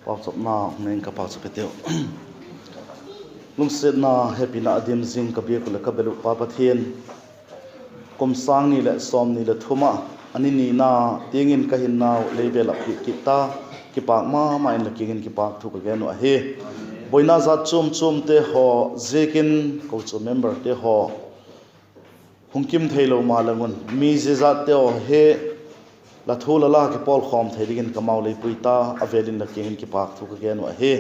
Pau chop na nên ka pau chop teu lung set na happy na adim zing ka bia kula ka belu pa Pathian kom sang ni le som ni le thuma ani ni na tingin ka hin naw level up ki ta ki pak ma in la kingin ki pak thu ka genu a he boina za chum te ho zekin ko chu member te ho hungkim thailo ma langun mi je za te o he la thula la ki pol khom thaidigin kamau lei puita avelin la kingin ki pak thu ka genu a he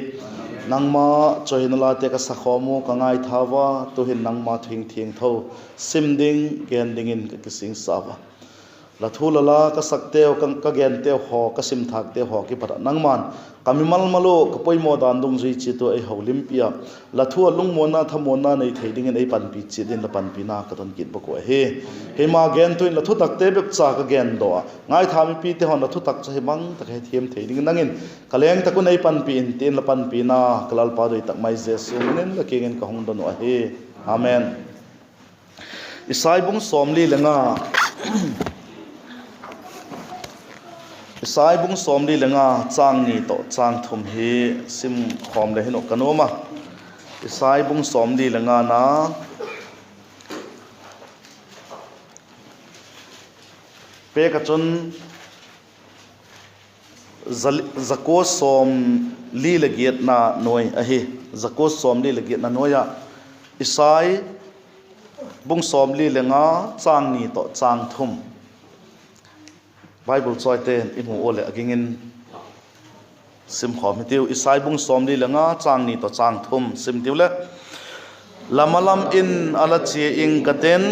nangma chohinala te ka sakhomu ka ngai thawa to hin nangma thing tho simding gendingin ka kising sawa la thula la ka sakteo ka gen te ho ka sim thak te ho ki para nangman kamimal malo ka poimo dan dum zui chi to ai holim pia la thua lungmo na thamona nei theidingin ai pan pi chi din la pan pi na ka ton kit bako he ma gen to in la thu tak te bek cha ka gen do ngai thami pi te hon la thu tak cha hemang tak he thiam theiding nangin kaleng ta ku nei pan pi in tin la pan pi na kalal pa doi tak mai jesu nen la kingen ka hong don wa he amen isai bung somli lenga sai bung som li lenga chang ni to chang thum hi sim khom le hino kanoma sai bung som li lenga na pe ka chun zako som li legiat na noi a hi zako som li legiat na noya isai bung som li lenga chang ni to chang thum Bible choi ten imu ole agingin sim khom tiu isai bung som li langa chang ni to chang thum sim tiu le lamalam in ala chi ing katen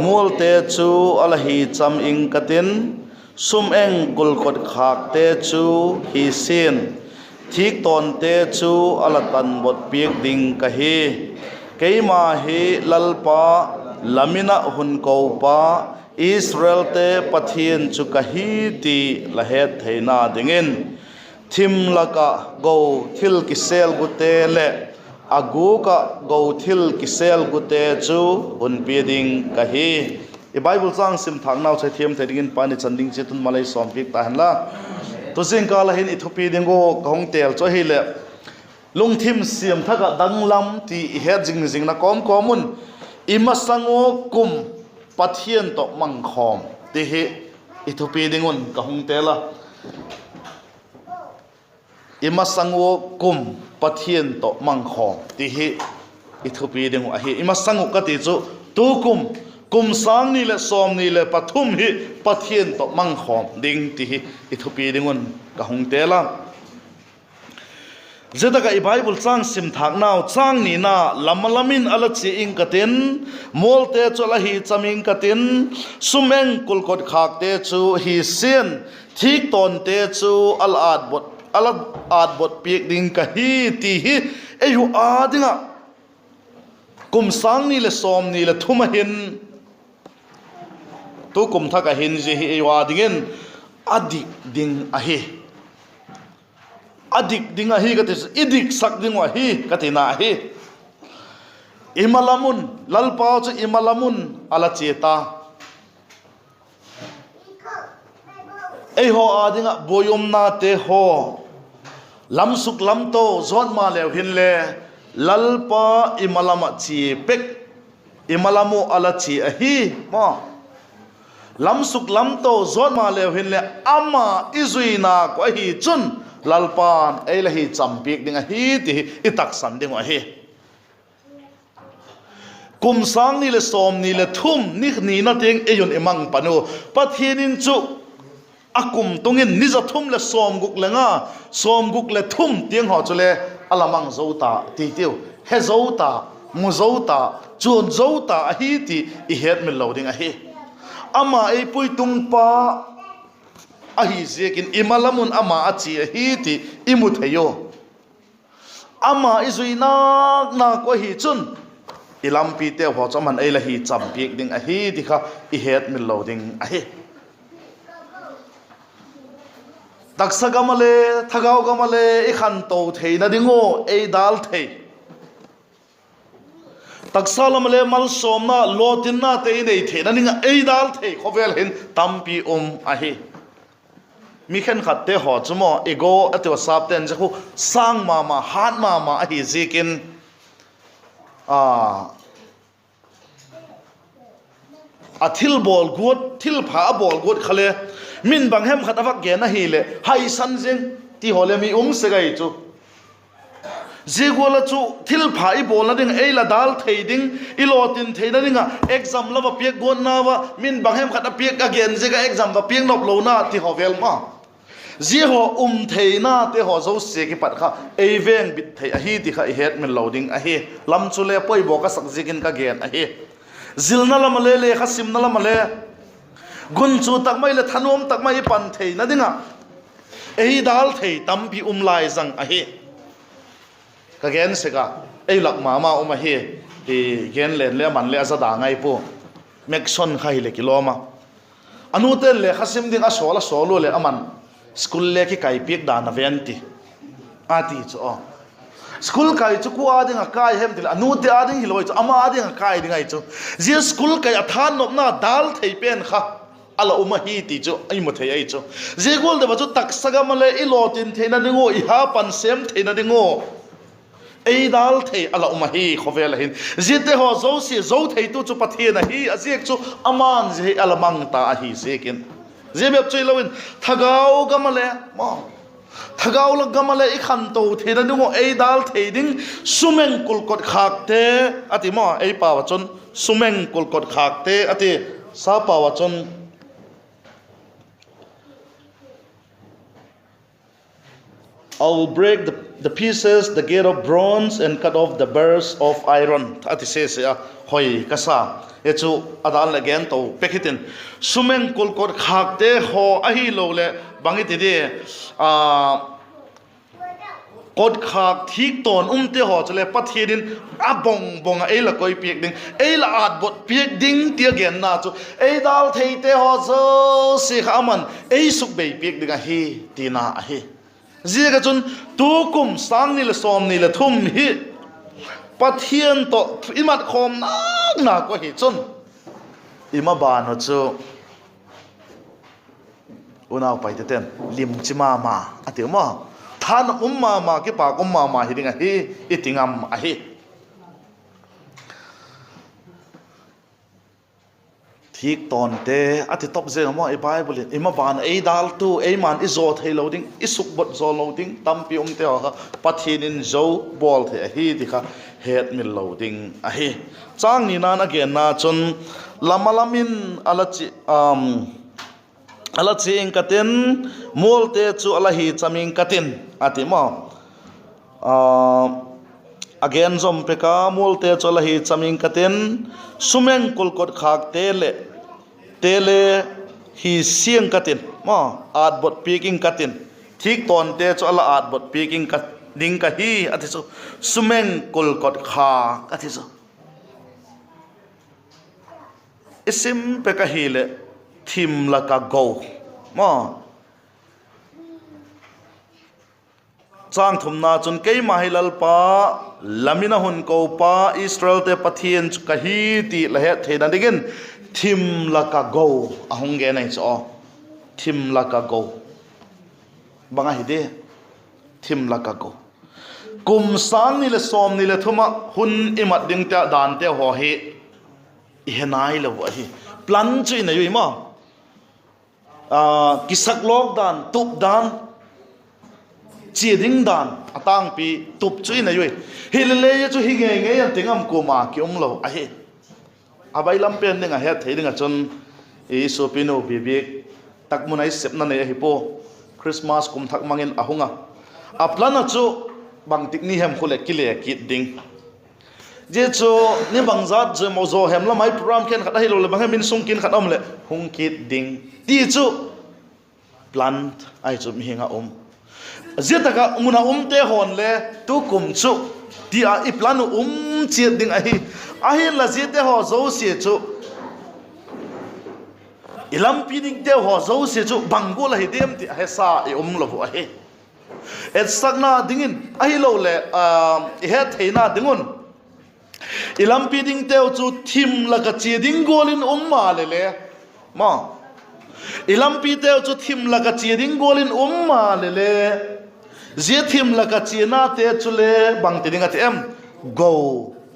mul te chu ala hi cham ing katen sum eng kul kot khak te chu hi sin thik ton te chu ala tan bot piek ding ka hi keima hi lalpa lamina hun ko pa Israel te Pathian chu kahi ti lahet theina dingin thim laka go thil kisel gute le agu ka go thil kisel gute chu hun pieding kahi e Bible chang sim thang naw che thiam thedingin pani chanding chetun malai som pik ta hanla to sing ka la hin ithopi dingo kong tel cho hi le lung thim siam thaka danglam ti he jing na komun imasango kum Pathian to mangkhawm te he ithupi dingun ka hung tela imasango kum Pathian to mangkhawm te he ithupi dingu a he imasango ka ti chu tu kum sang ni le som ni le pathum hi Pathian to mangkhawm ding ti hi ithupi dingun ka hung tela Zedaka i Bible chang sim thak naw chang ni na lamalamin ala chi ing katen molte chola hi chaming katen sumeng kulkot khak te chu hi sen thik ton te chu al ad bot piek ding ka hi ti hi e hu a dinga kum sang ni le som ni le thuma hin tu kum thaka hin ji hi e wa dingen adik ding a hi adik dinga hi katis idik sak dingwa hi katina hi imalamun lalpao chu imalamun ala cheta ei ho adinga boyom na te ho lamsuk lamto zon ma lew hin le lalpa imalama chi pek imalamu ala chi a hi ma lamsuk lamto zon ma lew hin le ama izuina ko hi chun lalpan ei la hi champik dinga hi ti itak san ding wa hi kum sang ni le som ni le thum ni na teng eyun emang panu Pathianin chu akum tungin ni za thum le som guk lenga som guk le thum tiang ho chule alamang zota ti tiu he zota mu zota chun zota a hi ti I het mil loading a hi ama ei pui tung pa ahi zekin imalamun ama achi hi ti imu theyo ama izui na ko hi chun ilampi te ho chaman ei la hi champik ding a hi ti kha I het mil loading a hi taksa gamale thagau gamale I khan to theina dingo ei dal thei taksa lamale mal somna lotin na te nei theina ninga ei dal thei khovel hin tampi a hi mi khen khat te ho chumo ego atwa sap ten jaku sang ma han ma hi zikin a thil bol gut thil pha bol gut khale min bang hem khat avak ge na hi le hai san jeng ti hole mi se gai chu zegola chu thil pha I bol na ding eila dal thei ding ilotin thei na dinga exam lava piek gon na wa min bang hem khat a piek again je ga exam wa piek nop lo na ti hovel ma je ho thei na te ho zo se ki pat kha ei veng bit thei a hi ti kha I het min loading a hi lam chu le poi bo ka sak jikin ka gen a hi zilna lam le kha simna lam le gun chu tak mai le thanom tak mai pan thei na dinga ei dal thei tam pi lai zang a hi ka gen se ka ei lak ma a hi ti gen len le man le za da ngai pu mek son khai le kiloma anu te le khasim ding a sola solo le aman school le ki kai piek da na venti ati cho school kai chu ku ading a kai hem til anu te ading hiloi chu ama ading a kai ding ai chu je school kai athan nop na dal thei pen kha ala hi ti chu ai mo thei ai chu je gol de ba chu tak saga male I lotin theina dingo I ha pan sem theina dingo ei dal thei ala hi khovel hin jite ho zo si zo thei tu chu pathian hi azek chu aman je ala mang ta hi zekin je bep chui lowin thagau gamale ma thagau la gamale I khan to theina dingo ei dal thei ding sumeng kulkot khak te ati ma ei pa wa chon sumeng kulkot khak te ati sa pa wa chon I will break the pieces, the gate of bronze, and cut off the bars of iron. Ati says, hoi kasa. Echu adal again to pekitin. Sumen kulkot khakte ho ahi lole bangiti de kod khak thik ton umte ho chale pathirin abong bong eila koi piek ding eila at bot piek ding ti again na chu ei dal theite ho zo si khaman ei suk bei piek ding a hi tina a hi ziga chun tu kum sang ni le som ni le thum hi pathian to imat khom na ko hi chun ima ban ho chu unaw pai te ten lim chima ma atima than ma ki pa kum ma hi ding a hi itingam a hi thik ton te ati top je mo e bible ima ban e dal tu e man I zo thei loading I suk bot zo loading tampi te ha pathin in zo bol the hi dikha het mil loading a hi chang ni na again na chun lamalamin alachi ing katen molte chu alahi chaming katin ati mo again zom peka molte chu alahi chaming katen sumeng kulkot khak tele hi siang katin mo at bot picking katin thik ton te chu ala at bot picking kat ding ka hi ati chu sumeng kulkot kha ati chu isim peka hi le thim la ka go mo chang thum na chun kei mahilal pa lamina hun ko pa Israel te pathian chu ka hi ti la he theina digin thim la ka go ahung ge nai cho thim la ka go banga hi de thim la ka go kum sang ni le som ni le thuma hun imat ding ta dan te ho hi henai lo wa hi plan chi na yui ma kisak lok dan tup dan chi ding dan atang pi tup chi na yui hilele chu hi nge nge yan tingam ko ma ki lo a hi abai lam pen ninga he thei dinga chon e so pino bibik takmunai sep na ne hi po Christmas kumthak mangin ahunga aplana chu bang tik ni hem khule kile kit ding je chu ni bangjat je mozo hem la mai program ken khat hi lo le bang min sung kin khat om le hung kit ding ti chu plant ai chu mi hinga zeta muna te hon le tu kum chu ti a I plan che ding ahi la zete ho zo se chu ilam pi ding te ho zo se chu bangol hi dem ti he sa e lo hu ahi et sakna dingin ahi lo le he theina dingun ilam pi ding te chu thim la ka che ding golin ma le ma ilam pi teo chu thim laka chi ding golin umma le je thim laka chi na te chu le bang te ding a em go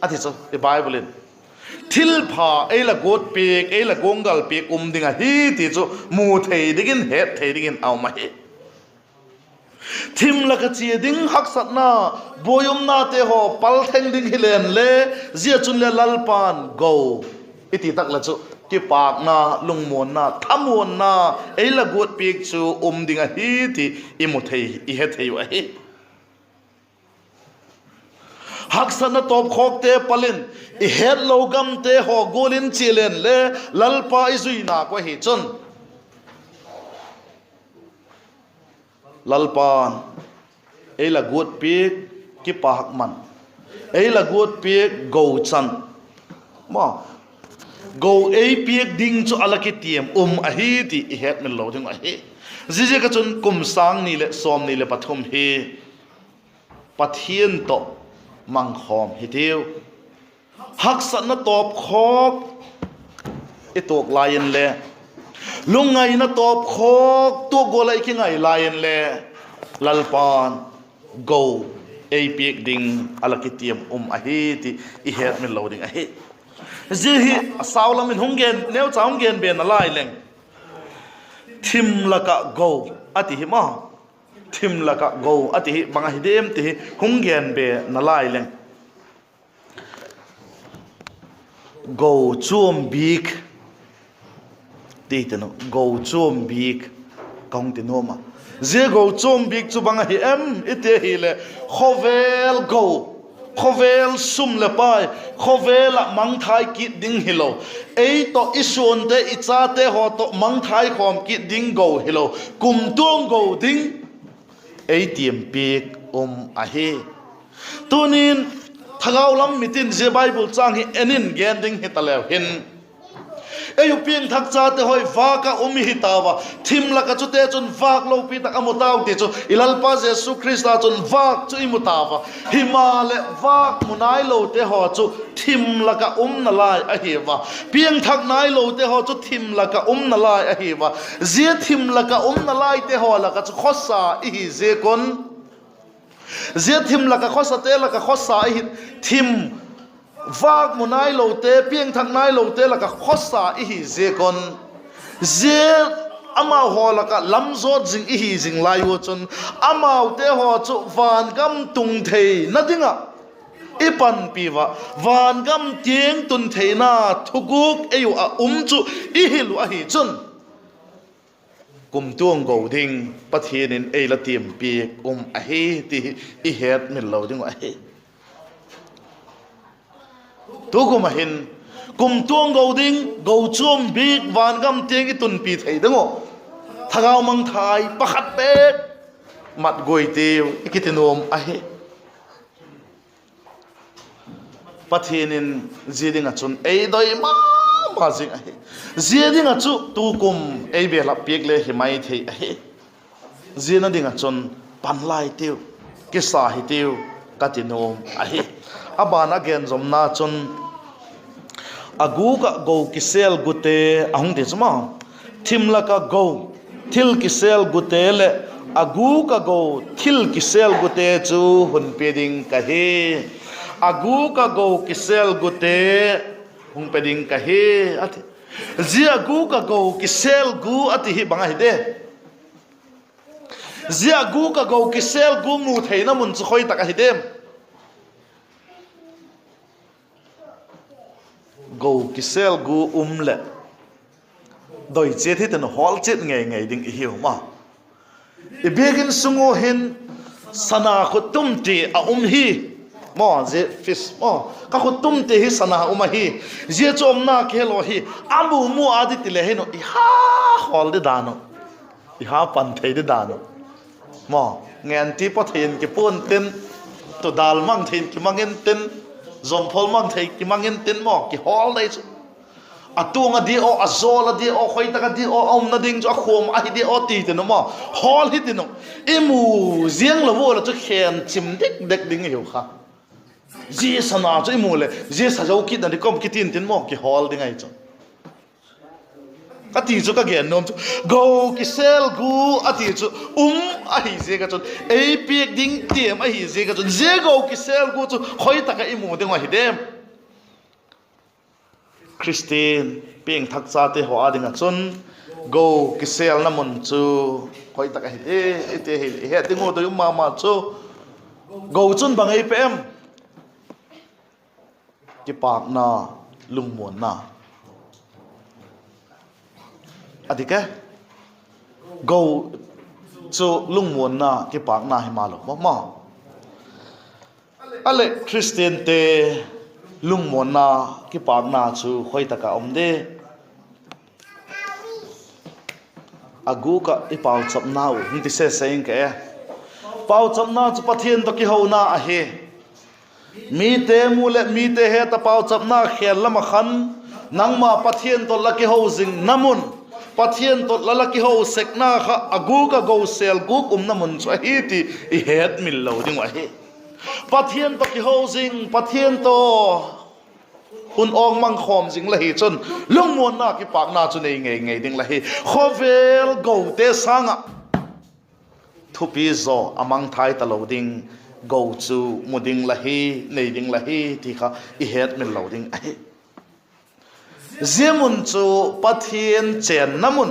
ati chu the bible in thil pha eila got pek eila gongal pek ding a hi ti chu mu thei digin het thei digin au ma he thim laka chi ding hak sat na boyum na te ho pal theng ding hilen le je chun le lalpan go iti tak la chu ki pak na lungmon na thamon na eila got pek chu ding a hi ti imu thei I het thei wa hi hak sat na top khok te palin I het logam te ho golin chilen le lalpa izui na ko hi chun lalpan eila got pek ki pak man eila got pek go chan ma go ei pek ding chu alaki tiam a hi ti I het men lo ding a hi zije ka chun kum sang ni le som ni le pathum hi pathian to mangkhawm hi deu hak sat na top khok itok lion le lungai na top khok to golai ki ngai lion le lalpan go ei pek ding alaki tiam a hi ti I het men lo ding a hi zihi asawlam in hungen neu chaung gen ben alai leng thim laka go ati hi ma thim laka go ati hi banga hi dem ti hungen be nalai leng go chum big ti teno go chum big kong ti no ma ze go chum big chu banga hi em ite hi le khovel go khovel sum le pai khovel mang thai ki ding hilo ei to isun te icha te ho to mang thai khom ki ding go hilo kum tuang go ding ei tiam pik a he tunin thagau lam mitin je bible chang hi enin gen ding hitalew hin eyu pieng thak cha te hoi vaka hi tawa thim laka chu te chun vak lo pi tak amutaw ti chu ilalpa jesu christa chun vak chu imutawa himale vak munai lo te ho chu thim laka na lai a hiwa pieng thak nai lo te ho chu thim laka na lai a hiwa je thim laka na lai te ho laka chu khosa I je kon je thim laka khosa te laka khosa I thim vak munai lo te pieng thak nai lo te laka khosa I je kon je ama ho laka lamzo jing I jing lai wo chun amau te ho chu van gam tung thei na dinga ipan piwa van gam tieng tun thei na thuguk ayu a chu I hilu a hi chun kum tuang go ding pathian in ei la tiam pi a hi ti I het min lo ding a hi tu kum hin kum tuang go ding go chum big van gam tieng I tun pi thei dango thagau mang thai pakhat pek mat goi teu ikitinom a hi pathian in ziding a chun ei doi ma jing a hi ziding a chu tu kum ei be la pek le hi mai thei a hi zina ding a chun pan lai teu ki sa hi teu katinom a hi abana gen zom na chun agu ka go kisel gute ahung de chuma thimla ka go thil kisel gute le agu ka go thil kisel gute chu hun peding ka he agu ka go kisel gute hung peding ka he ati ji agu ka go kisel gu ati hi banga hi de ji agu ka go kisel gu mu theina mun chu khoi taka hi dem go kisel gu le doi che thi ten hol chet ngai ngai ding I hiu ma I begin sungo hin sana khutum ti a hi mo je fish mo ka khutum ti hi sana hi je chom na khelo hi amu mu adi ti le heno I ha hol de dano I ha pan thei de dano mo ngen ti Pathian ki pun ten to dal mang thein ki mangen ten zom phol mang thei ki mangen ten mo ki hol dai chu atunga di o azola di o khoi taka di o om na ding chu khom a hi di o ti te no mo hol hi ti no emu ziang lo wo la chu khen chim dek dek ding hiu kha ji sana chu emu le ji sa jau ki na di kom ki tin tin mo ki hol ding ai chu ati chu ka gen nom chu go ki sel gu ati chu ahi je ka chun ei pek ding tiam ahi je ka chun je go ki sel gu chu khoi taka imu ding wa hidem Christian peng thak cha te ho ading a chun go ki sel na mun chu khoi taka hide ite he tingo to ma ma chu go chun bangai pem ki pak na lungmon na adike go chu lungmon na ki pak na hi malo ma ale Christian te lungmon na ki pak na chu khoi taka omde agu ka ipau chap na u ni se saying ke pau chap na chu Pathian to ki ho na a he mi te mule mi te he ta pau chap na khel lama khan nangma Pathian to laki ho jing namun Pathian to lalaki ho sekna kha agu ka go sel gu namun chu hi ti I het mil lo ding wa he Pathian to ki ho jing Pathian to hun ong mangkhawm jing la hi chun lungmon na ki pak na chu nei ngei ding la hi khovel go te sanga thupi zo amang thai ta lo ding go chu muding la hi nei ding la hi ti kha I het mil lo ding ai zemun chu Pathian chen namun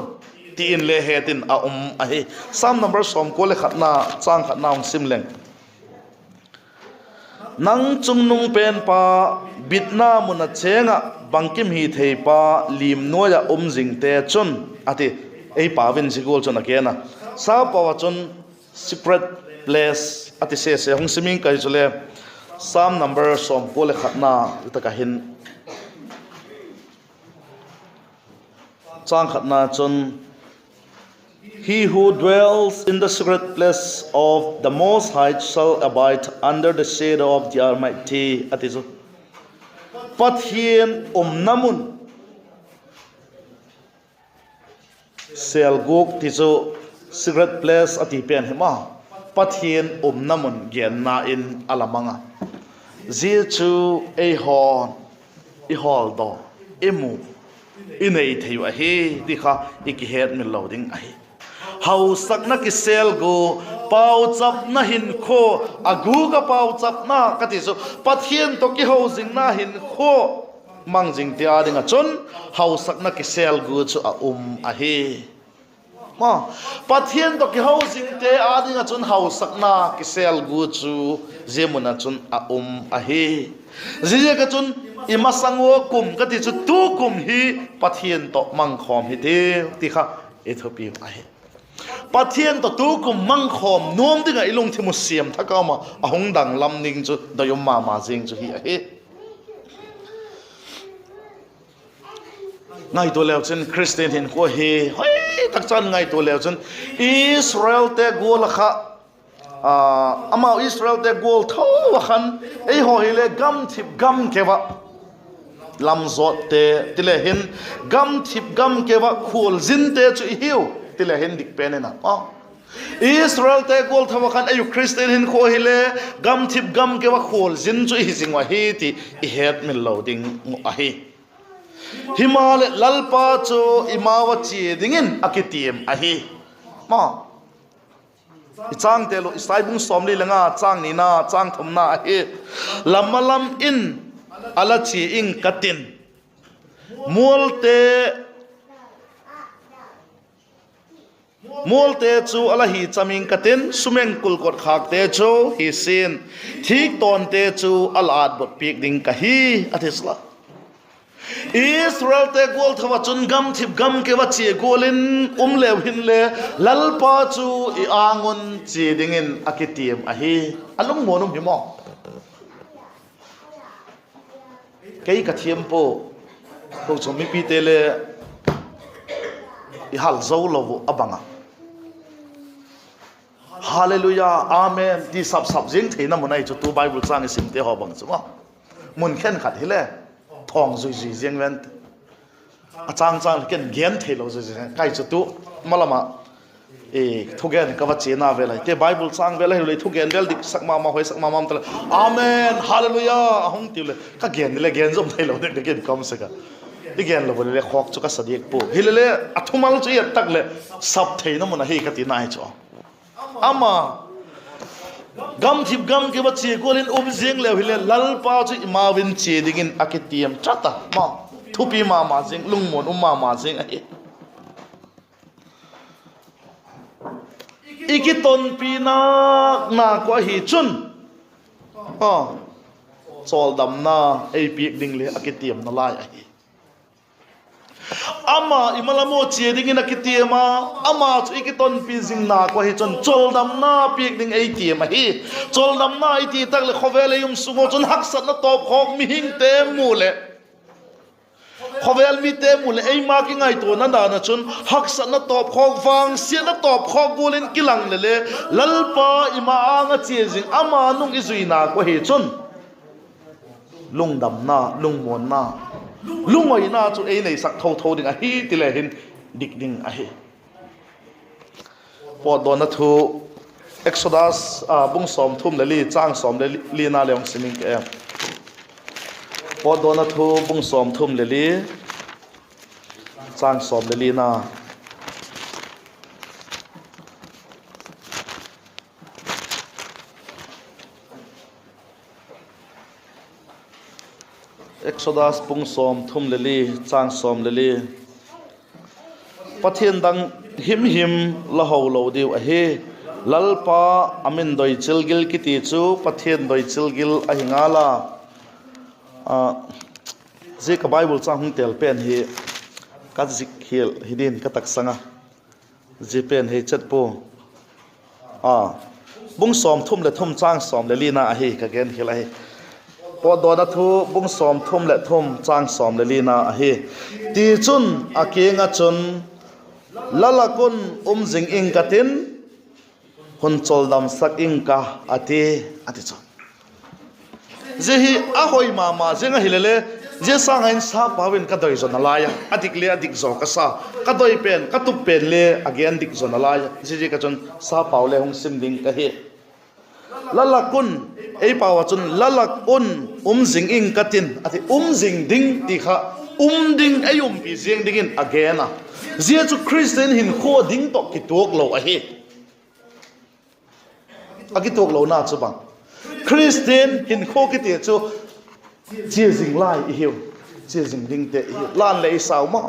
ti in le hetin a ai sam number som ko le khatna chang khatna ong simleng nang chungnung pen pa bitna muna chenga bangkim hi thei pa lim noya jing te chun ati ei pa vin sigol chun akena sa pa chun secret place ati se hong siming kai chule sam number som ko le khatna ta ka hin chang khatna chun he who dwells in the secret place of the Most High shall abide under the shadow of the Almighty. Atiso. Pathian namun sel guk tiso secret place ati pen hema. Pathian namun gen na in alamanga. Zichu ehon ihol do emu inei thayu ahi dikha ikihet min loading ahi. Hau sakna ki sel go pau chap na hin kho agu ka pau chap na katiso Pathian to ki housing na hin kho mangjing tia dinga chon hau sakna ki sel go chu a ahi ma Pathian to ki housing te a dinga chon hau sakna ki sel go chu zemuna chon a ahi zije ka chon imasango kum kati chu tu kum hi Pathian to mangkhawm hi te tikha ethopi ahi Pathian to tu kum mangkhawm nom dinga ilung thimu siam thakama ahong dang lam ning chu dayom ma jing chu hi ahi ngai to leo chen Christian hin ko he hoi tak chan ngai to leo chen Israel te gol kha ama Israel te gol tho khan ei ho ile gam thip gam kewa lam zot te tile hin gam thip gam kewa khul zin te chu hiu tile hin dik penena Israel te gol thawa khan ayu Christian hin kho hile gam thip gam kewa khul zin chu hi jingwa hi ti het min loading ahi himal lalpa chu imawa chi dingin akitiem ahi ma chang te lo isai bung somli lenga chang ni na chang thum na ahi lamalam in alachi ing katin molte chu alahi chaming katin sumeng kulkot khak te chu hi sin thik ton te chu alat bot pik ding ka hi atisla Israel te gol thawa chun gam thip gam ke wa chi golin lew hin le lalpa chu I angon chi dingin akitiem ahi alung monum hi mo kei ka thiempo ko chomi pi tele I hal zo lovo abanga hallelujah amen di sab jing theina monai chu tu bible chang sim te ho bang chu ma mun khen khat hile thong zui jeng wen a chang ken gen thelo zui kai chu tu malama thugen ka wa chena vela te bible chang vela le thugen vel dik sakma ma hoi sakma mam tala amen hallelujah hong tile ka gen le gen zom thelo de gen kom se ka igen lo le khok chu ka sadiek pu hilele athumal chu yat tak le sap theina mona hi ka ti nai cho ama gam thip gam ke ba che kolin jeng le hile lal pa chu ma win che dingin akitiam chata ma thupi ma jing lungmon ma jing ai ikiton pina na kwa hi chun chol dam na ei piek ding le akitiam na lai ai ama imalamo che ding in akitiama ama chu ikiton pi jing na kwa hi chun chol dam na piek ding ei tiam hi chol dam na iti tak le khowele yum sungo chun haksat na top khok mi hing te mule khowel mi te mule ei ma ki ngai to na da na chun haksat na top khok wang sia na top khok golin kilang le lalpa ima anga che jing ama nung izuina kwa hi chun lung dam na lung mon na lung oi na chu ei nei sak tho ding a hi ti le hin dik ding a hi po do na thu exodus bung som thum le li chang som le li na leong sining ke po do na thu bung som thum le li chang som le li na Exodus pung som thum leli chang som leli Pathian dang him la ho lo diu a he lalpa amin doi chilgil kiti chu Pathian doi chilgil a hingala je ka Bible chang hung tel pen hi ka zik hil hidin ka tak sanga je pen he chat po bung som thum le thum chang som leli na a he ka gen hil a he po do na thu bung som thum le thum chang som le lina a hi ti chun a kenga chun lalakun jing ing katin hun chol dam sak ing ka ati chon je hi a hoi ma jenga hilele je sangain sa pawin ka doi zon alaya adik le adik zo ka sa ka doi pen ka tu pen le again dik zon alaya je ka chon sa paw le hong sim ding ka hi lalakun ei pawa chun lalakun jing ing katin ati jing ding ti kha ding ayum pi jeng dingin again zia chu Christian hin kho ding to ki tok lo a hi aki tok lo na chu bang Christian hin kho ki te chu chia jing lai i hiu chia jing ding te lan le saw ma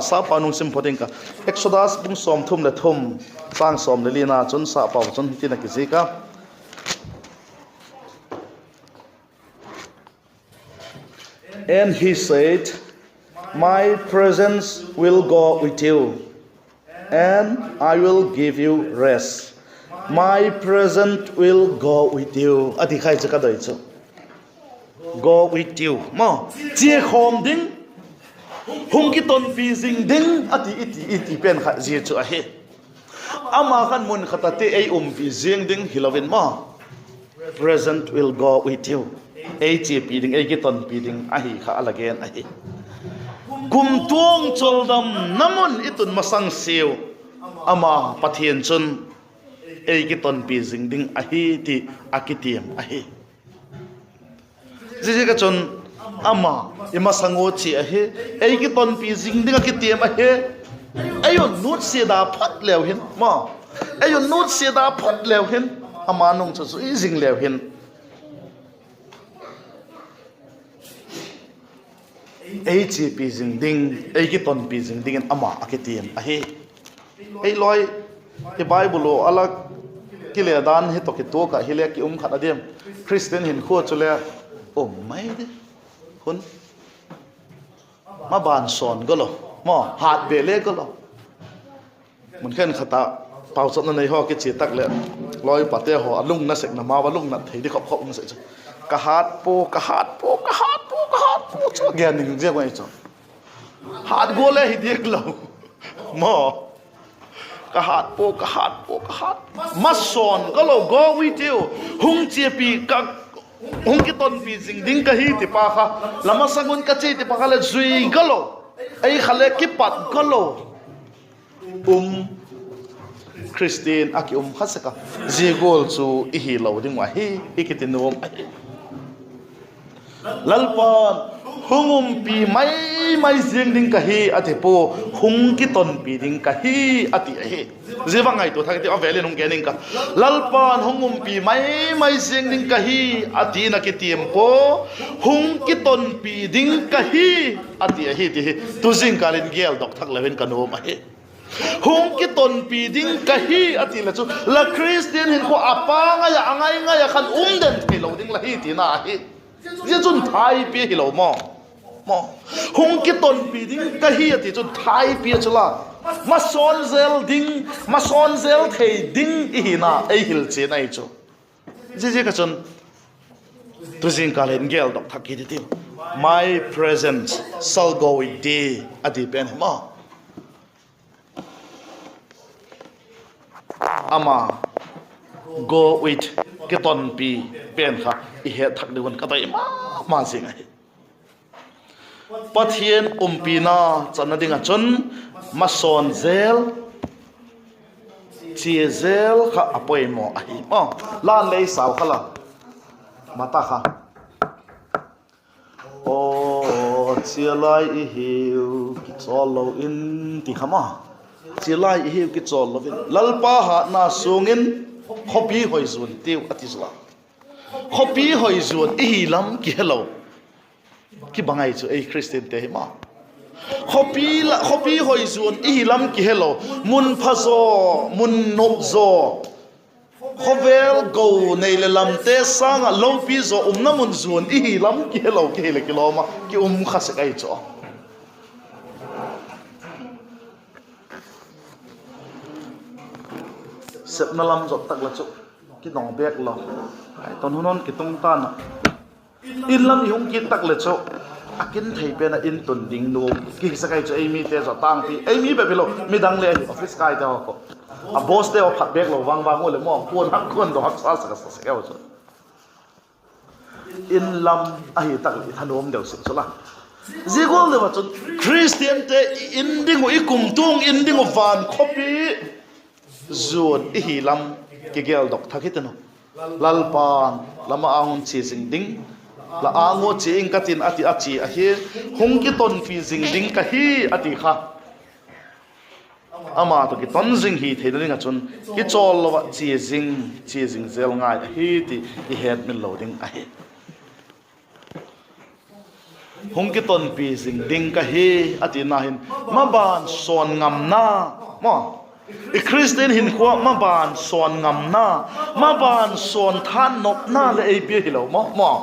sa pa nung sim phoding ka Exodus bung som thum le thum sang som le lina chun sa pa chun tin ki zika and he said, my presence will go with you, and I will give you rest. My presence will go with you. Ati khai cha ka doi chu. Go with you. Mo, chia khom ding. Hung ki ton pi jing ding ati iti pen kha ji chu a he. Ama khan mun khata te ei pi jing ding hilovin mo. Present will go with you. Ei chi pi ding ei ki ton pi ding a hi kha alagen a hi kum tuang choldam namun itun masang siu ama Pathian chun ei ki ton pi jing ding a hi ti akitiam a hi ji ka chun ama ima sango chi a hi ei ki ton pi jing ding akitiam a hi ayo nut se da phat lew hin ma ayo nut se da phat lew hin ama nong chu i jing lew hin ei chi pi jing ding ei ki ton pi jing ding ama akitiam a hi ei loi the Bible lo alak kile dan he to ki to ka hile ki khat adem Christian hin kho chule mai de hun ma ban son golo mo hat be le golo mun khen khata pau chot na nei ho ki chi tak le loi pate ho alung na sek na ma walung na thei di khop khop na se ka hat po cho gen ning je kwai cho hat go le hi dek lo mo ka hat po ma son ga lo go with you hung che pi ka hung ki ton pi jing ding ka hi ti pa kha lama sangun ka che ti pa kha le zui ga lo ai khale ki pat ga lo Christian aki khasaka je gol chu i hi lo ding wa hi ki tinom lalpan hungum pi mai jing ding ka hi ati po hung ki ton pi ding ka hi ati hi ziwa ngai to thak ti avele nung kening ka lalpan hungum pi mai jing ding ka hi ati na ki tiam po hung ki ton pi ding ka hi ati hi ti tu jing kalin gel dok thak leven kanu ma hi hung ki ton pi ding ka hi ati la chu la Christian hin ko apa nga ya angai nga ya khan den thelo ding la hi ti na hi ye chun thai pi hi lo mo hung ki ton pi ding ka hi ati chun thai pi chula ma son zel thei ding hi na ei hil che nai chu je ka chun tu jing kalen gel dok thaki ti my presence shall go with thee ati pen ma ama go with ki ton pi pen kha I he thak de wan ka tai ma sing ai Pathian pina chana dinga chon mason zel chi zel kha apoi mo ai mo lan lei sau khala mata kha o chia lai I hiu ki cholo in ti khama chia lai I hiu ki cholo vin lalpa ha na sungin khopi hoi zun tiu atisla khopi hoi zun I lam ki hello ki bangai chu ei Christian te ma khopi hoi zun I lam ki hello mun phazo mun nok zo khovel go nei le lam te sang lo pi zo na mun zun I lam ki hello ki hele ki lo ma ki khase kai cho sep na lam zo tak la chu ki nong bek lo ai ton hunon ki tung ta na in lam yung ki tak le cho akin thei pe na in tun ding no ki sakai cho emi te zo tang pi emi be belo mi dang le office kai ta ko a boss te o phat bek lo wang le mo kon hak kon do hak sa sa sa ka so in lam a hi tak I thanom deu se so la zigol le wa cho Christian te in ding I kum tung in ding van copy zon I hi lam ki gel dok thakiteno lalpan lama angun chi sing ding la ango chi ing katin ati achi a hi hung ki ton fi jing ding ka hi ati kha ama to ki ton jing hi theining a chun ki chol lo chi jing zel ngai hi ti I het min loading a hi hung ki ton pi jing ding ka hi ati na hin ma ban son ngam na mo I Christian hin kwa ma ban son ngam na ma ban son than nok na le ei pi hi lo mo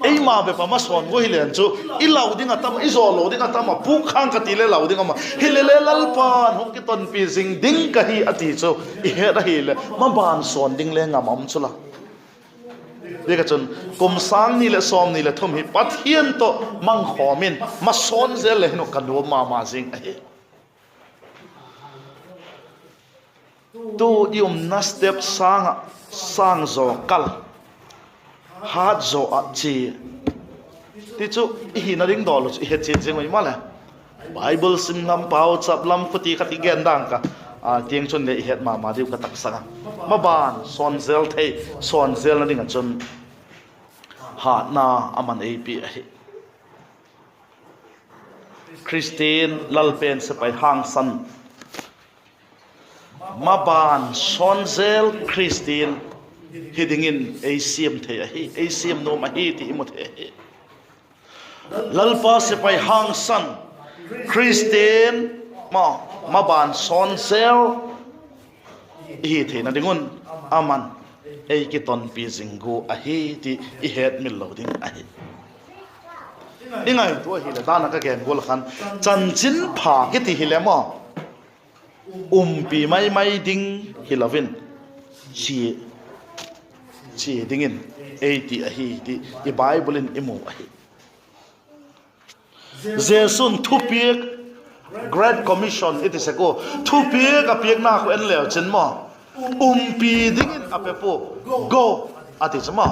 ei ma be pa ma son go hi len chu I lau ding atam I zo lo ding atam pu khang ka ti le lau ding ma hi le lal pan hong ki ton pi jing ding ka hi ati chu I he da hi le ma ban son ding le ngam am chu la de ka chun kum sang ni le som ni le thum hi Pathian to mangkhawm in ma son zel le no kan do ma jing a hi tu na step sang zo kal hat zo a chi ti chu hi na ring dol chu he che jeng mai mala Bible sim lam pau chap lam khuti khati gen dang ka a tieng chun le het ma diu ka tak sanga ma ban son zel thei son zel na ding a chun ha na aman ei pi a hi Christian lalpen se pai hang san ma ban son zel Christian hiding in ACM the hi ACM no ma hi ti mo the lalpa se pai hang san Christian ma ban son zel hi the na dingun aman ei ki ton pi zingu a hi ti I het mil loading a hi ingai to hi le dana ka gen gol khan chan chin pha ki ti hi le mo pi mai ding hilavin chi dingin 80 a hi ti I Bible in imo a hi Jesun thupiek Great Commission it is a go thupiek a piek na ko en leo chen mo pi dingin a pe po go ati chama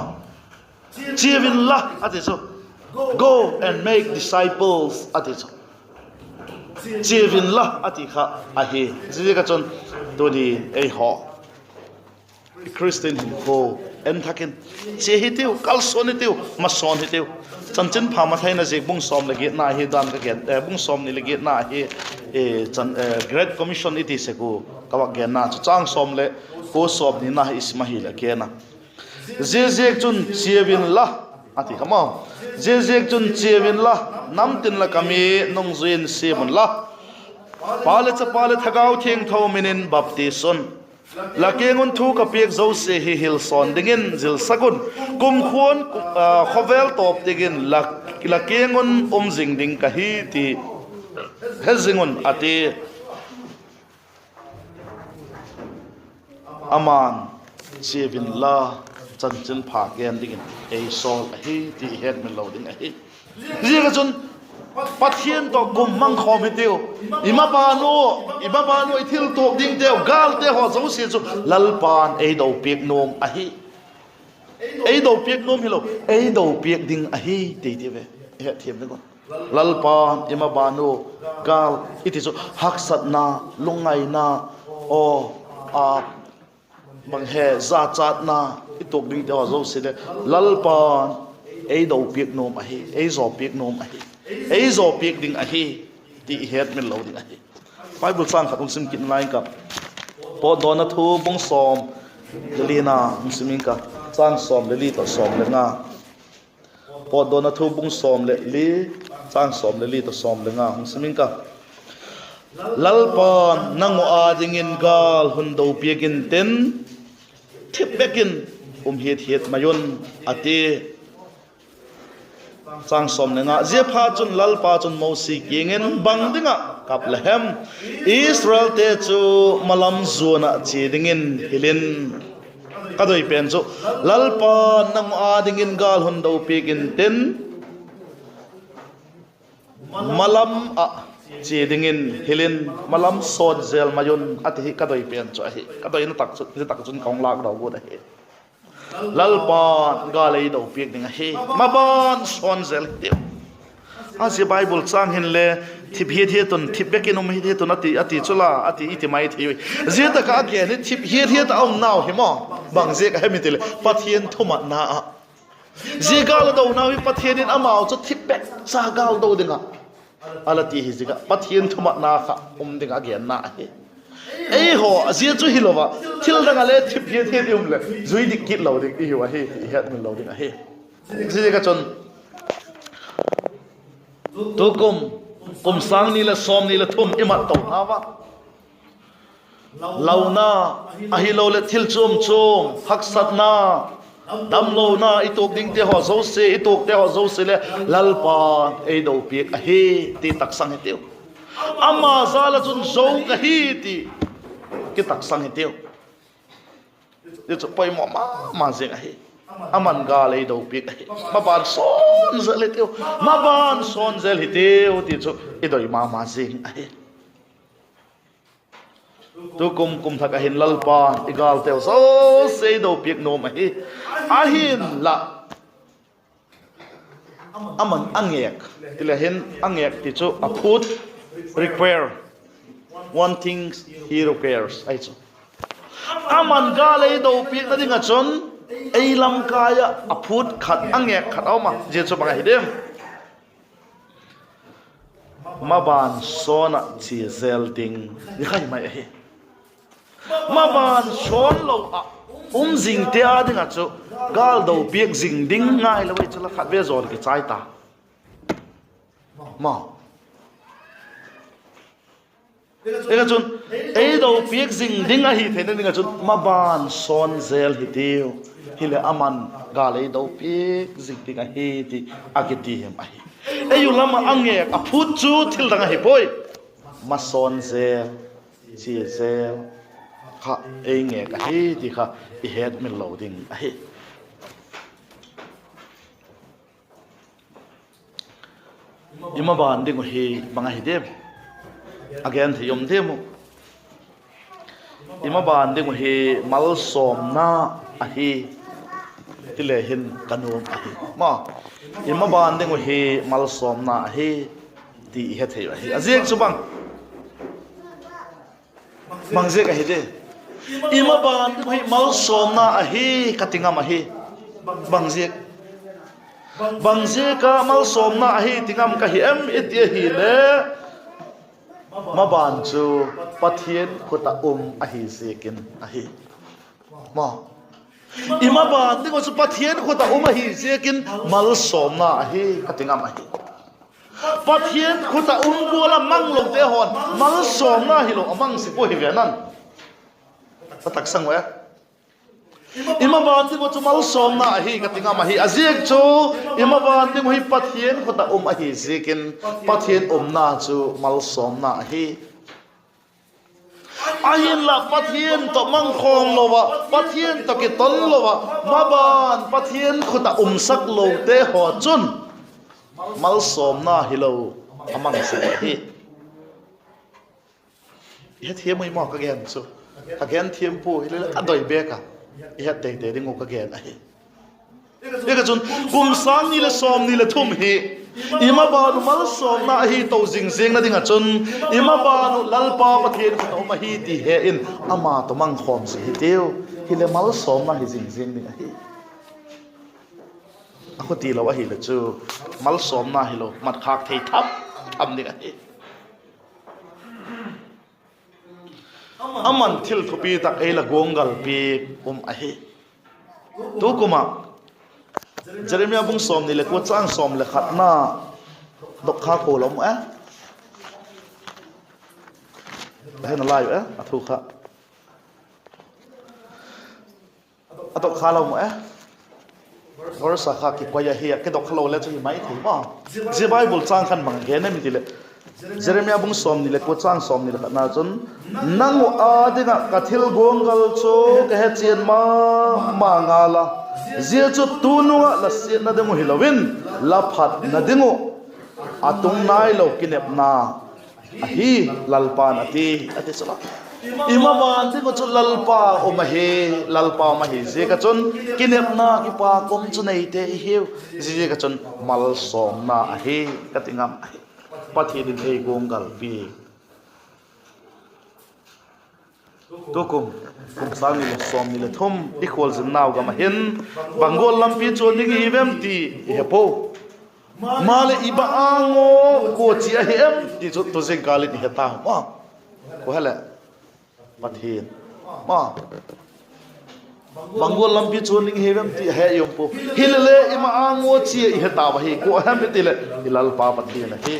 chivin la ati so go and make disciples ati so chivin la ati kha a hi ji ka chon to di ei ho Christian hin ko en thakin che hi tiu kal son hi tiu ma son hi tiu chan chin pha ma thaina je bung som lagi na hi dan ka get bung som ni lagi na hi chan great commission iti se ku kawak gen na chang som le ko som ni na ismahi la ke na je chun chiewin la ati kama je chun chiewin la nam tin la kami nong zuin semun la pale thagau theng tho minin baptison la kengun thu ka piek zo se hi hil son dingin zil sakun kum khon khovel top digin la kengun jing ding ka hi ti hezingun ati aman chevin la chanchin pha gen dingin ei sol hi ti het min lo ding hi riga chun Pathian to kum mangkhawm hi teu ima banu ithil tok ding teu gal te ho zo se chu lalpan ei do piek nom a hi ei do piek nom hi lo ei do piek ding a hi te ti ve he thiam ne kon lalpan ima banu gal iti chu haksat na lungai na o a bang he za chat na itok ding te ho zo se le lalpan ei do piek nom a hi ei zo piek nom a hi ei zo piek ding a hi ti het min lo ding a hi Bible sang khatung sim kin line ka po dona thu bung som lelina muslimin ka sang som leli to som le nga po dona thu bung som le li sang som leli to som le nga muslimin ka lalpan nango adingin gal hundo piekin ten thip bekin het mayon ate sang som nga je pha chun lalpa chun mosi kingen bang dinga kaplehem Israel te chu malam zona chi dingin hilin kadoi pen chu lalpa nang adingin gal hundo pigin ten malam a chi dingin hilin malam sod zel mayun ati kadoi pen chu hi kadoi na tak chun kong lak do go da hi lalpan galei do piek ding he maban son zel te asi Bible chang hin le thip he ton thip bekin um he ton ati chula ati iti mai thi je ta ka ge ni thip he ta now hi mo bang je ka hemi tele Pathian thuma na je gal do na wi Pathian in amao chu thip bek cha gal do dinga alati hi jiga Pathian thuma na kha dinga ge na he ei ho azia chu hilova thil danga le thip he le zui dik kit lo dik i wa he het min lo ding a he je ka chon to kum sang ni la som ni la thum imat to hawa launa ahi lo le thil chum haksat na dam lo na itok ding te ho zo se itok te ho zo se le lalpa ei do piek a he ti tak sang he teu ama zala chun zo ka hi ti ki tak sang he teu de chu pai mo ma zeng a he aman ga le do piek a he maban son zel he teu maban son zel he teu ti chu idoi ma zeng a he tu kum thak ahin lalpa igal teu so se do piek nom a he ahin la aman angek tilahin angek ti chu a put require one thing he requires ai chu aman gale do piek na dinga chon ei lam kaya a put khat angek khat awma je chu banga hidem maban sona chi zel ding ni khai mai he maban son lo a jing te a dinga chu gal do piek jing ding ngai lo wei chu la khat ve zol ki chai ta ma ega chun ei do piek jing ding a hi thene dinga chun maban son zel hi tiu hile aman gale do piek jing ding a hi ti agiti hem a hi ei ulama ange a phut chu thil danga hi poi ma son zel chi zel kha ei nge ka hi ti kha I het min loading a hi ima ban ding hi banga hi dem again thi yom demu ima ban ding hi mal som na a hi tile hin kanum a hi ma ima ban ding hi mal som na a hi ti het hi a hi azek chu bang je ka hi de ima ban hi mal som na ahi katinga mahi bangje ka mal som na ahi tingam ka hi em itia hi le ma ban chu Pathian khuta ahi zekin ahi ma ima ban tingo chu Pathian khuta ahi zekin mal som na ahi katinga mahi Pathian khuta bola manglong te hon mal som na hi lo amang si po hi venan patak sang wa ima ban tingo chu mal som na ahi katinga mahi aziek chu ima ban tingo hi Pathian khuta ahi zekin Pathian na chu mal som na ahi ahin la Pathian to mangkhawm lowa Pathian to ki ton lowa maban Pathian khuta sak lo te ho chun mal som na hilo amang se hi het hiam mai mo ka gen chu again thiam pu hile adoi beka het te te ringo ka gen ahi eka chun kum sang ni le som ni le thum hi ima banu mal som na hi to jing jing na dinga chun ima banu lalpa Pathian ko ma hi ti he in ama to mangkhawm si hi teu hile mal som na hi jing jing ni hi aku ti lawa hi le chu mal som na hi lo mat khak thei thap tham ni hi aman thil thupi tak ei la gongal pi ahi tu kuma Jeremia bung som ni le ko chang som le khat na dok kha ko lom hen la yu athu kha atok kha lom versa kha ki ko ya hi ke dok khlo le chu mai thei ma je bible chang khan mang ge na mi ti le Jeremia bung som ni le ko chang som ni le khat na chun nang a dinga kathil gongal chu ke he chen ma ngala zia chu tununga la sit na demu hilowin la phat na dingu atung nai lo kinep na ahi lalpan ati sala ima ban ti ko chu lalpa mahi je ka chun kinep na ki pa kom chu nei te hiu je ka chun mal som na ahi katingam ahi Pathian din ei gongal pi tukum sang ni som ni le thum equal zin naw ga mahin bangol lampi chon ni evem ti hepo male iba ango ko chi a hem ti chu to jeng kali ni heta ma ko hala Pathian ma bangol lampi chon ni evem ti he yom po hilele ima ango chi heta ba hi ko hem ti le ilal pa Pathian he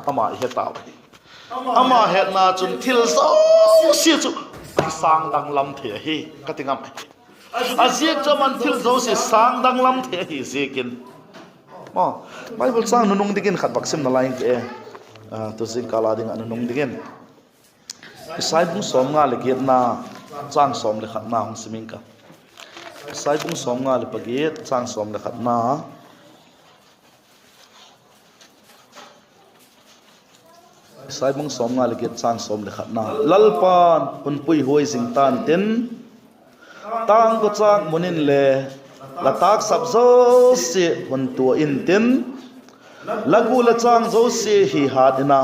ama heta ba ama het na chun thil zo si chu sang dang lam the hi katingam aziek chaman thil zo si sang dang lam the hi zekin mo bible sang nunung digin khat baksim na lain ke to zin kala ding anung digin sai bung som nga le get na chang som le khat na hong siming ka sai bung som nga le paget chang som le khat na sai bung som nga le get chang som le khat na lalpan un pui hoi jing tan ten tang ko chang munin le la tak sap zo se hun tua in ten lagu la chang zo se hi hadina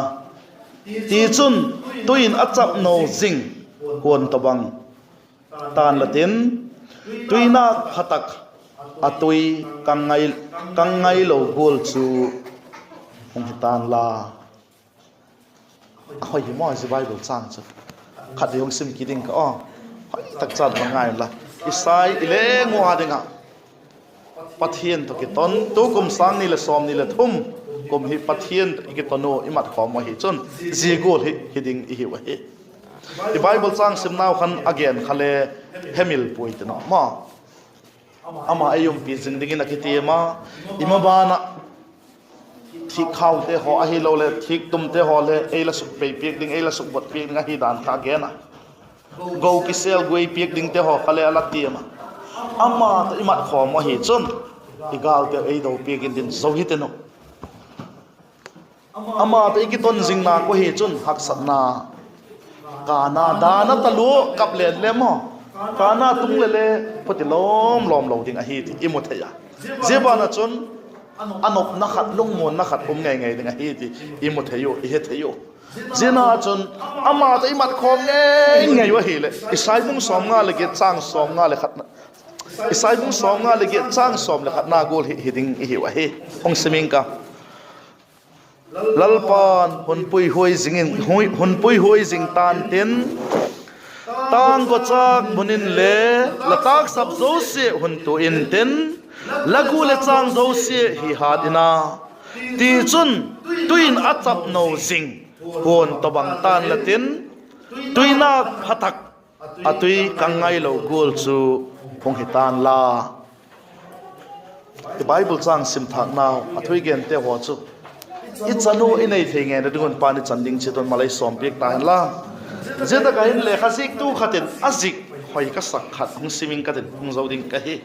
ti chun tuin achap no jing hon tabang tan la ten tuina hatak atui kangai lo gol chu hong tan la hoi mo is bible chang chu khat yong sim kiding ka hoi tak chat ma ngai la isai ile ngwa dinga Pathian to ki ton to kum sang ni le som ni le thum kum hi Pathian ki tono imat khom ma hi chun ji gol hi hiding hi wa hi the bible chang sim now khan again khale hemil point no ma ama ayum pi jing dingin akiti ma ima bana thik khau te ho a hi lo le thik tum te ho le ei la suk pe pek ding ei la suk bot pek ding a hi dan kha ge na go ki sel goi pek ding te ho khale ala ti ma ama ta imat khom ma hi chun igal te ei do pek din zo hi te no ama ta iki ton jing na ko hi chun hak sat na kana dana talu kap len le mo kana tung le le poti lom lo ding a hi ti imothaya jebana chun anop na khat lung mon na khat ngai ding a hi ti imotheyo i he theyo zina chun ama ta imat khom nge wa hi le isai bung som nga le ge chang som nga le khat isai bung som nga le ge chang som le khat na gol hi ding hi wa hi ong seming ka lalpan hun pui hoi jingin hun pui hoi jing tan ten tang ko chak munin le latak sap zo se hun tu in ten lagu le chang zo se hi hadina ti chun tuin achap no jing hon to bang tan la tin tuina phatak atui kangai lo gol chu phong hitan la the bible chang sim thak now athui gen te ho chu ichanu inei thenge na dungon pani chanding chiton malai som pek ta la zeta ka hin le khasik tu khaten azik hoi ka sak khat hung siming ka den hung zoding ka hi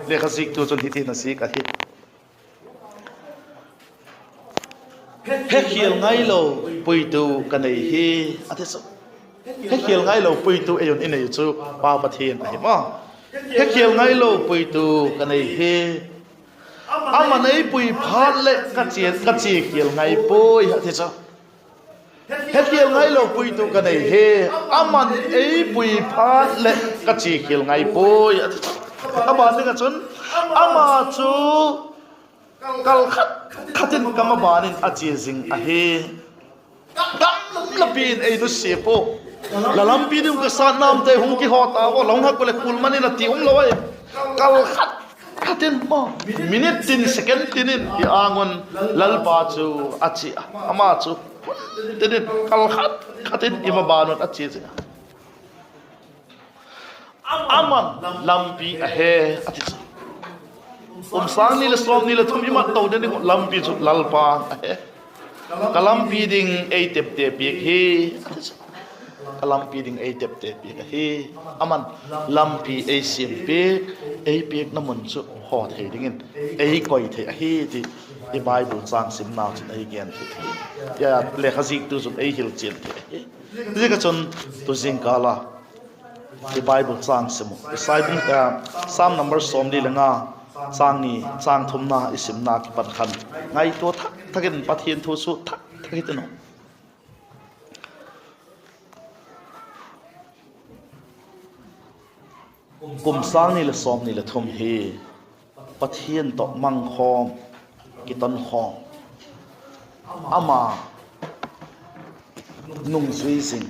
le khasik tu chon hithi na si ka hi he khiel ngai lo pui tu ka nei hi ate so he khiel ngai lo pui tu ayon inei chu pa pathian ai ma he khiel ngai lo pui tu ka nei hi ama nei pui phat le ka chi khiel ngai pui ate so he khiel ngai lo pui tu ka nei he ama ei pui phat le ka chi khiel ngai pui ama ni ka chun ama chu kal khatin kama banin achi jing a he dam lapin ei nu sepo la lampi dum ka sa nam te hung ki hota wo long ha ko le kul mani na ti lo ai kal khatin mo minute tin second tinin i angon lalpa chu achi ama chu tinin kal khatin ima banon achi jing aman lampi a he ati sang ni le som ni le thum imat to den lampi chu lalpa kalampi ding ei tep te pi hi kalampi ding ei tep te pi hi aman lampi ei sim pe ei pek na mun chu ho thei dingin ei koi thei hi ti the bible sang sim now chin ei gen thi ya le khazik tu chu ei hil chen thi ka chon tu jing kala the bible sang sim sai bung sam number som ni lenga sang ni sang thum na isim na ki pan khan ngai to thak thakin pathian thu su thak thakit no kum sang ni le som ni le thum hi pathian to mangkhawm ki ton khawm ama nung zui sing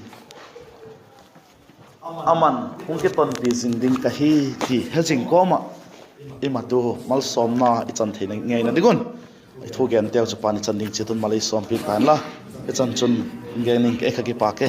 aman hung ki ton pi jing ding ka hi ti hajing ko ma ima tu mal som na I chan thei ngai na digun I thu gen teo chu pani chan ding chitun malai som pi kan la I chan chun ngai ning ke kha ki pa ke